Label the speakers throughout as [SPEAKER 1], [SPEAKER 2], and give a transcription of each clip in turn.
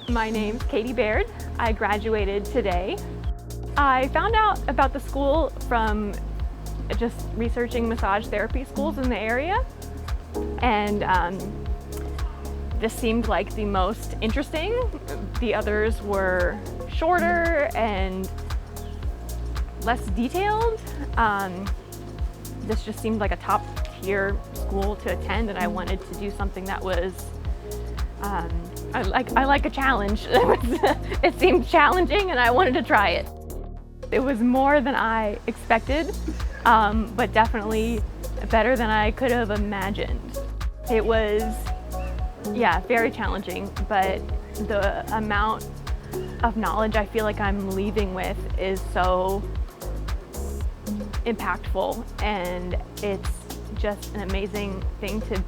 [SPEAKER 1] My name's Katie Baird. I graduated today. I found out about the school from just researching massage therapy schools in the area, and this seemed like the most interesting. The others were shorter and less detailed. This just seemed like a top tier school to attend, and I wanted to do something that was I like a challenge. It seemed challenging and I wanted to try it. It was more than I expected, but definitely better than I could have imagined. It was, yeah, very challenging, but the amount of knowledge I feel like I'm leaving with is so impactful, and it's just an amazing thing to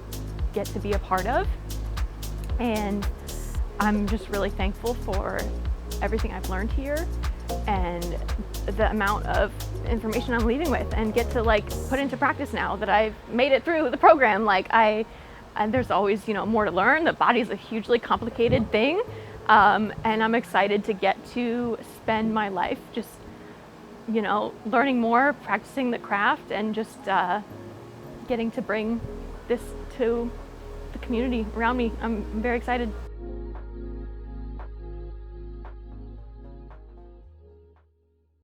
[SPEAKER 1] get to be a part of. And I'm just really thankful for everything I've learned here and the amount of information I'm leaving with, and get to put into practice now that I've made it through the program. And there's always more to learn. The body's a hugely complicated thing, and I'm excited to get to spend my life just learning more, practicing the craft, and just getting to bring this to the community around me. I'm very excited.